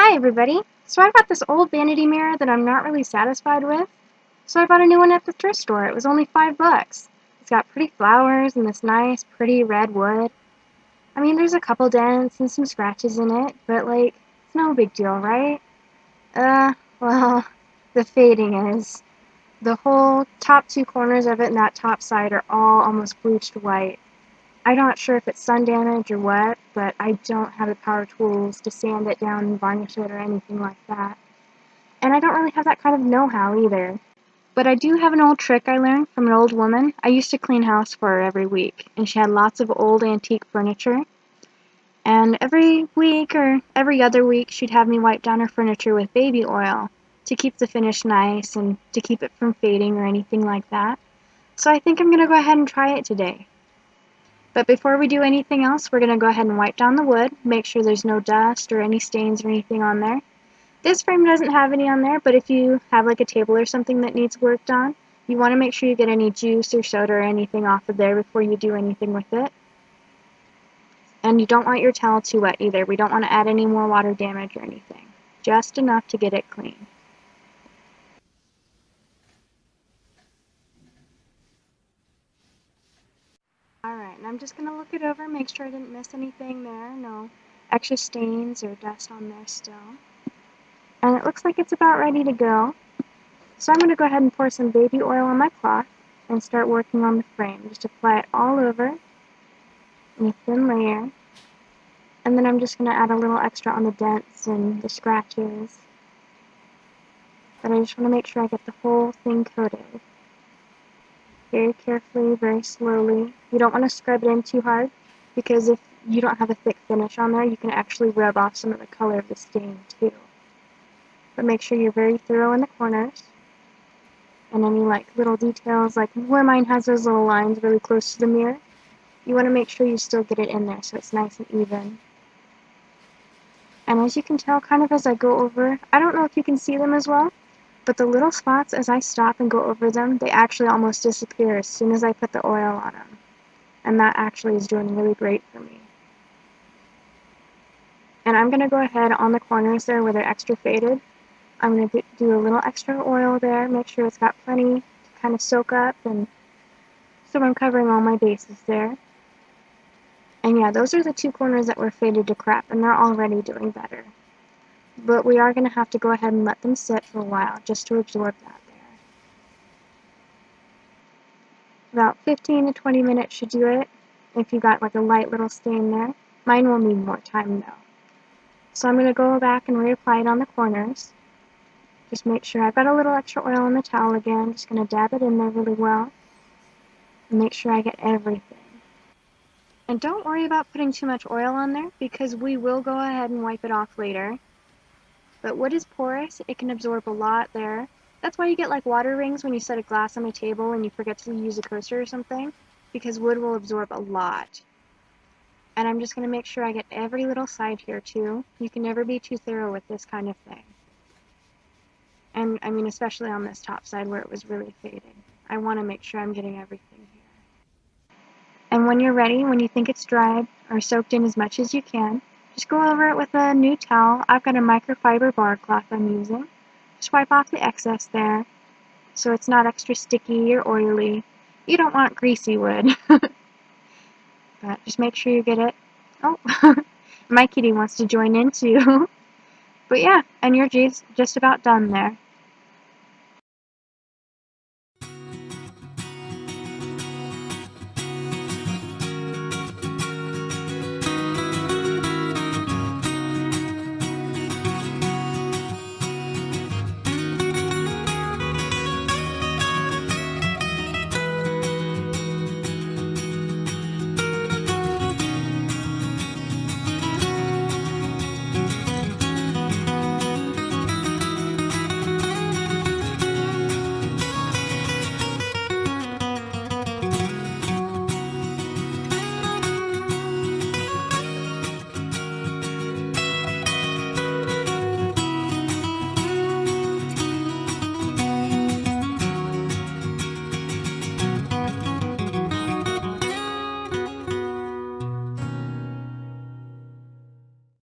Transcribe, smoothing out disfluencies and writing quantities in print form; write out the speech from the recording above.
Hi everybody! So I've got this old vanity mirror that I'm not really satisfied with, so I bought a new one at the thrift store. It was only $5. It's got pretty flowers and this nice, pretty red wood. I mean, there's a couple dents and some scratches in it, but like, it's no big deal, right? Well, the fading is. The whole top two corners of it and that top side are all almost bleached white. I'm not sure if it's sun damage or what, but I don't have the power tools to sand it down and varnish it or anything like that. And I don't really have that kind of know-how either. But I do have an old trick I learned from an old woman. I used to clean house for her every week, and she had lots of old antique furniture. And every week or every other week, she'd have me wipe down her furniture with baby oil to keep the finish nice and to keep it from fading or anything like that. So I think I'm going to go ahead and try it today. But before we do anything else, we're going to go ahead and wipe down the wood, make sure there's no dust or any stains or anything on there. This frame doesn't have any on there, but if you have like a table or something that needs worked on, you want to make sure you get any juice or soda or anything off of there before you do anything with it. And you don't want your towel too wet either. We don't want to add any more water damage or anything. Just enough to get it clean. Alright, and I'm just going to look it over, make sure I didn't miss anything there. No extra stains or dust on there still. And it looks like it's about ready to go. So I'm going to go ahead and pour some baby oil on my cloth and start working on the frame. Just apply it all over in a thin layer. And then I'm just going to add a little extra on the dents and the scratches. But I just want to make sure I get the whole thing coated. Very carefully, very slowly. You don't want to scrub it in too hard, because if you don't have a thick finish on there, you can actually rub off some of the color of the stain too. But make sure you're very thorough in the corners. And any like little details, like where mine has those little lines really close to the mirror, you want to make sure you still get it in there so it's nice and even. And as you can tell, kind of as I go over, I don't know if you can see them as well, but the little spots as I stop and go over them, they actually almost disappear as soon as I put the oil on them. And that actually is doing really great for me. And I'm going to go ahead on the corners there where they're extra faded. I'm going to do a little extra oil there, make sure it's got plenty to kind of soak up, and so I'm covering all my bases there. And yeah, those are the two corners that were faded to crap, and they're already doing better. But we are going to have to go ahead and let them sit for a while, just to absorb that there. About 15 to 20 minutes should do it, if you got like a light little stain there. Mine will need more time though. So I'm going to go back and reapply it on the corners. Just make sure I've got a little extra oil on the towel again. Just going to dab it in there really well. And make sure I get everything. And don't worry about putting too much oil on there, because we will go ahead and wipe it off later. But wood is porous, it can absorb a lot there. That's why you get like water rings when you set a glass on a table and you forget to use a coaster or something, because wood will absorb a lot. And I'm just going to make sure I get every little side here too. You can never be too thorough with this kind of thing. And I mean, especially on this top side where it was really faded. I want to make sure I'm getting everything here. And when you're ready, when you think it's dried or soaked in as much as you can, just go over it with a new towel. I've got a microfiber bar cloth I'm using. Just wipe off the excess there so it's not extra sticky or oily. You don't want greasy wood. But just make sure you get it. Oh, my kitty wants to join in too. But yeah, and you're just about done there.